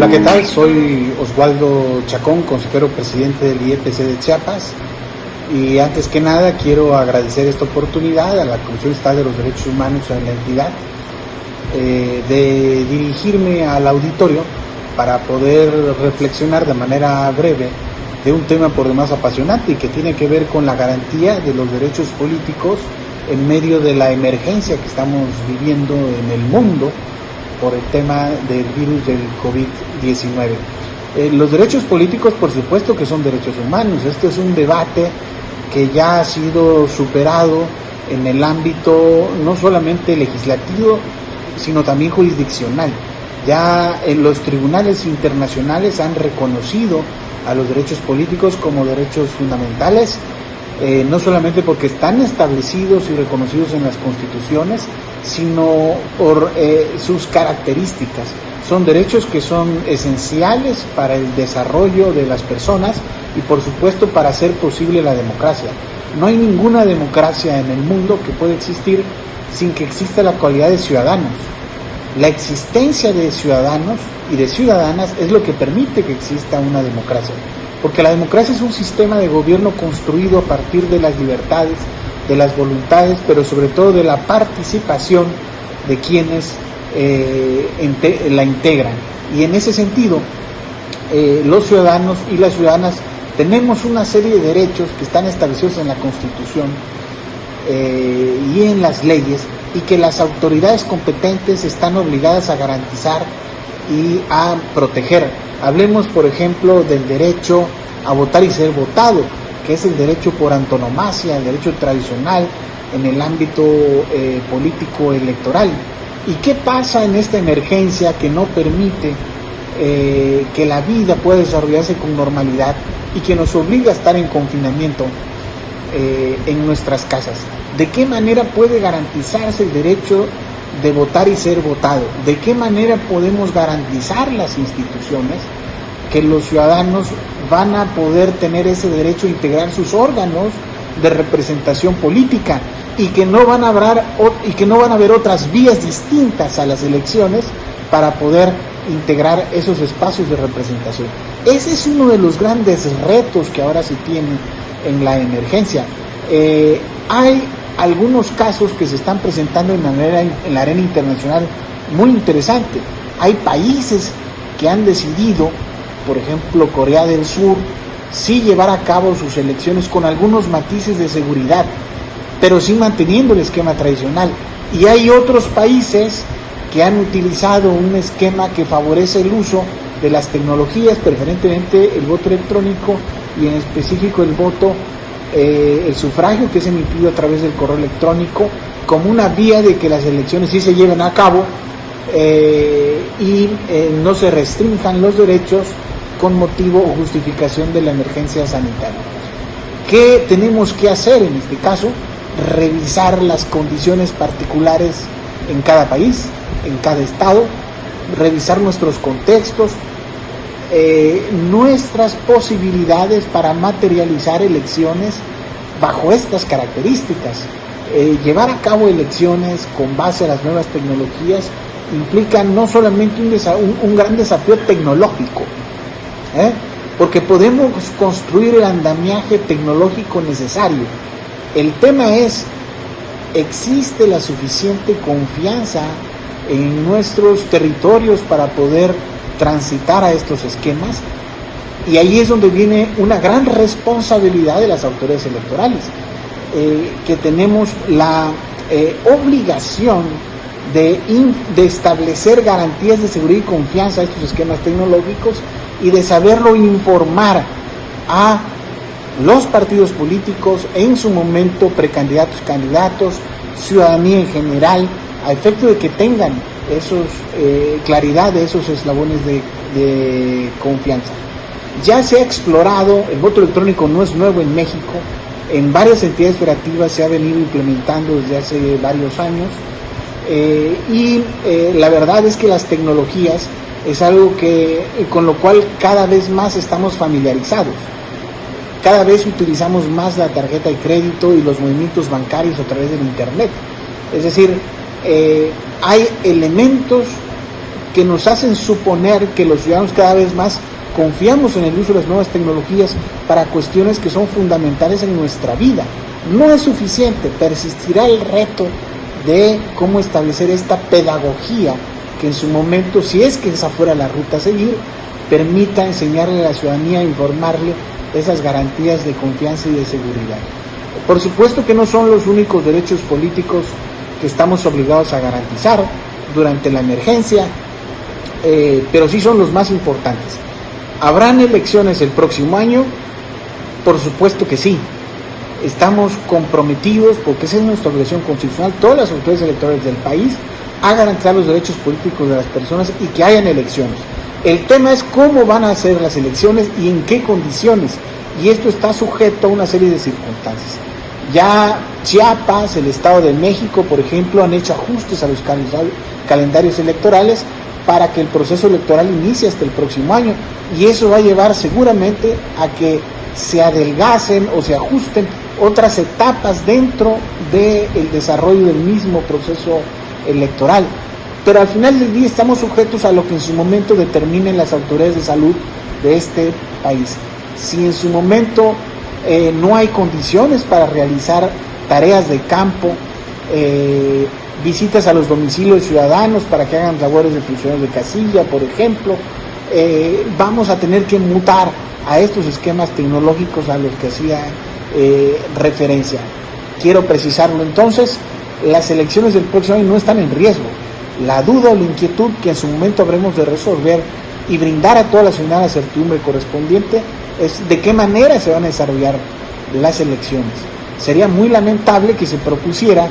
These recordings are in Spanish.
Hola, ¿qué tal? Soy Oswaldo Chacón, consejero presidente del IEPC de Chiapas, y antes que nada quiero agradecer esta oportunidad a la Comisión Estatal de los Derechos Humanos en la entidad de dirigirme al auditorio para poder reflexionar de manera breve de un tema por demás apasionante y que tiene que ver con la garantía de los derechos políticos en medio de la emergencia que estamos viviendo en el mundo por el tema del virus del COVID-19. Los derechos políticos, por supuesto que son derechos humanos. Este es un debate que ya ha sido superado en el ámbito no solamente legislativo, sino también jurisdiccional. Ya en los tribunales internacionales han reconocido a los derechos políticos como derechos fundamentales, no solamente porque están establecidos y reconocidos en las constituciones, sino por sus características. Son derechos que son esenciales para el desarrollo de las personas y, por supuesto, para hacer posible la democracia. No hay ninguna democracia en el mundo que pueda existir sin que exista la cualidad de ciudadanos. La existencia de ciudadanos y de ciudadanas es lo que permite que exista una democracia, porque la democracia es un sistema de gobierno construido a partir de las libertades, de las voluntades, pero sobre todo de la participación de quienes la integran. Y en ese sentido, los ciudadanos y las ciudadanas tenemos una serie de derechos que están establecidos en la Constitución y en las leyes, y que las autoridades competentes están obligadas a garantizar y a proteger. Hablemos, por ejemplo, del derecho a votar y ser votado, que es el derecho por antonomasia, el derecho tradicional en el ámbito político electoral. ¿Y qué pasa en esta emergencia que no permite que la vida pueda desarrollarse con normalidad y que nos obliga a estar en confinamiento en nuestras casas? ¿De qué manera puede garantizarse el derecho de votar y ser votado? ¿De qué manera podemos garantizar las instituciones que los ciudadanos van a poder tener ese derecho a integrar sus órganos de representación política y que no van a haber otras vías distintas a las elecciones para poder integrar esos espacios de representación? Ese es uno de los grandes retos que ahora se tiene en la emergencia. Hay algunos casos que se están presentando en la arena internacional muy interesante. Hay países que han decidido, por ejemplo Corea del Sur, sí llevar a cabo sus elecciones con algunos matices de seguridad, pero sí manteniendo el esquema tradicional. Y hay otros países que han utilizado un esquema que favorece el uso de las tecnologías, preferentemente el voto electrónico y en específico el sufragio, que es emitido a través del correo electrónico, como una vía de que las elecciones sí se lleven a cabo y no se restrinjan los derechos con motivo o justificación de la emergencia sanitaria. ¿Qué tenemos que hacer en este caso? Revisar las condiciones particulares en cada país, en cada estado, revisar nuestros contextos, nuestras posibilidades para materializar elecciones bajo estas características. Llevar a cabo elecciones con base a las nuevas tecnologías implica no solamente un gran desafío tecnológico, porque podemos construir el andamiaje tecnológico necesario. El tema es, ¿existe la suficiente confianza en nuestros territorios para poder transitar a estos esquemas? Y ahí es donde viene una gran responsabilidad de las autoridades electorales, que tenemos la obligación de establecer garantías de seguridad y confianza a estos esquemas tecnológicos y de saberlo informar a los partidos políticos, en su momento precandidatos, candidatos, ciudadanía en general, a efecto de que tengan claridad de esos eslabones de confianza. Ya se ha explorado, el voto electrónico no es nuevo en México, en varias entidades federativas se ha venido implementando desde hace varios años, y la verdad es que las tecnologías es algo con lo cual cada vez más estamos familiarizados. Cada vez utilizamos más la tarjeta de crédito y los movimientos bancarios a través del internet. Es decir, hay elementos que nos hacen suponer que los ciudadanos cada vez más confiamos en el uso de las nuevas tecnologías para cuestiones que son fundamentales en nuestra vida. No es suficiente, persistirá el reto de cómo establecer esta pedagogía que en su momento, si es que esa fuera la ruta a seguir, permita enseñarle a la ciudadanía, informarle esas garantías de confianza y de seguridad. Por supuesto que no son los únicos derechos políticos que estamos obligados a garantizar durante la emergencia, pero sí son los más importantes. ¿Habrán elecciones el próximo año? Por supuesto que sí. Estamos comprometidos, porque esa es nuestra obligación constitucional, todas las autoridades electorales del país, a garantizar los derechos políticos de las personas y que hayan elecciones. El tema es cómo van a ser las elecciones y en qué condiciones, y esto está sujeto a una serie de circunstancias. Ya Chiapas, el Estado de México, por ejemplo, han hecho ajustes a los calendarios electorales para que el proceso electoral inicie hasta el próximo año, y eso va a llevar seguramente a que se adelgacen o se ajusten otras etapas dentro del desarrollo del mismo proceso electoral. Pero al final del día estamos sujetos a lo que en su momento determinen las autoridades de salud de este país. Si en su momento no hay condiciones para realizar tareas de campo, visitas a los domicilios ciudadanos para que hagan labores de funcionarios de casilla, por ejemplo, vamos a tener que mutar a estos esquemas tecnológicos a los que hacía referencia. Quiero precisarlo entonces, las elecciones del próximo año no están en riesgo. La duda o la inquietud que en su momento habremos de resolver y brindar a toda la ciudadanía la certidumbre correspondiente es de qué manera se van a desarrollar las elecciones. Sería muy lamentable que se propusiera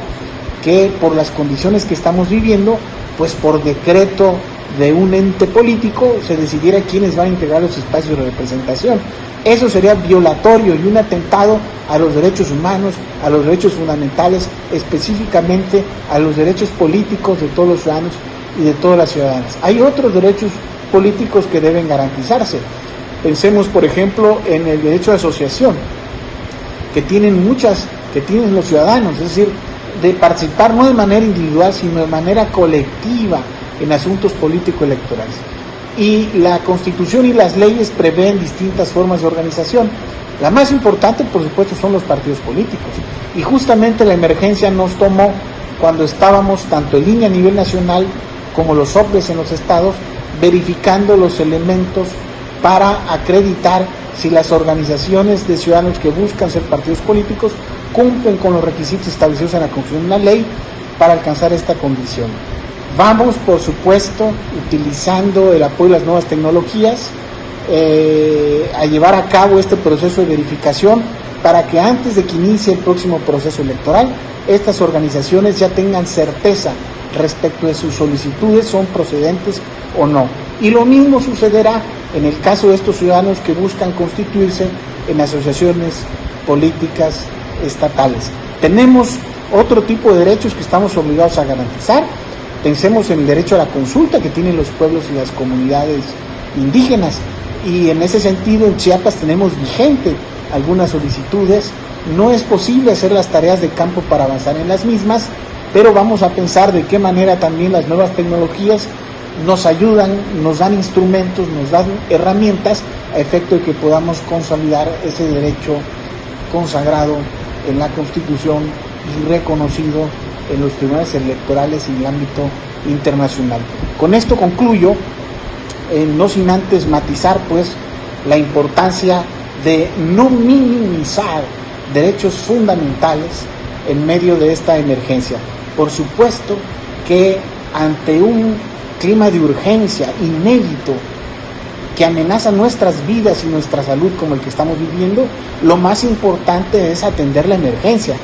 que por las condiciones que estamos viviendo, pues por decreto de un ente político se decidiera quiénes van a integrar los espacios de representación. Eso sería violatorio y un atentado a los derechos humanos, a los derechos fundamentales, específicamente a los derechos políticos de todos los ciudadanos y de todas las ciudadanas. Hay otros derechos políticos que deben garantizarse. Pensemos, por ejemplo, en el derecho de asociación, que tienen los ciudadanos, es decir, de participar no de manera individual, sino de manera colectiva en asuntos político-electorales. Y la Constitución y las leyes prevén distintas formas de organización. La más importante, por supuesto, son los partidos políticos. Y justamente la emergencia nos tomó cuando estábamos, tanto en línea a nivel nacional como los OPLES en los estados, verificando los elementos para acreditar si las organizaciones de ciudadanos que buscan ser partidos políticos cumplen con los requisitos establecidos en la Constitución y la ley para alcanzar esta condición. Vamos, por supuesto, utilizando el apoyo de las nuevas tecnologías, a llevar a cabo este proceso de verificación para que antes de que inicie el próximo proceso electoral, estas organizaciones ya tengan certeza respecto de sus solicitudes, son procedentes o no. Y lo mismo sucederá en el caso de estos ciudadanos que buscan constituirse en asociaciones políticas estatales. Tenemos otro tipo de derechos que estamos obligados a garantizar. Pensemos en el derecho a la consulta que tienen los pueblos y las comunidades indígenas, y en ese sentido en Chiapas tenemos vigente algunas solicitudes. No es posible hacer las tareas de campo para avanzar en las mismas, pero vamos a pensar de qué manera también las nuevas tecnologías nos ayudan, nos dan instrumentos, nos dan herramientas a efecto de que podamos consolidar ese derecho consagrado en la Constitución y reconocido en los tribunales electorales y en el ámbito internacional. Con esto concluyo, no sin antes matizar pues la importancia de no minimizar derechos fundamentales en medio de esta emergencia. Por supuesto que ante un clima de urgencia inédito que amenaza nuestras vidas y nuestra salud como el que estamos viviendo, lo más importante es atender la emergencia,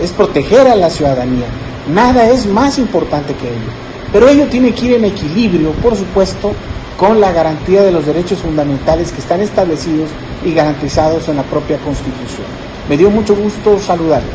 es proteger a la ciudadanía. Nada es más importante que ello. Pero ello tiene que ir en equilibrio, por supuesto, con la garantía de los derechos fundamentales que están establecidos y garantizados en la propia Constitución. Me dio mucho gusto saludarles.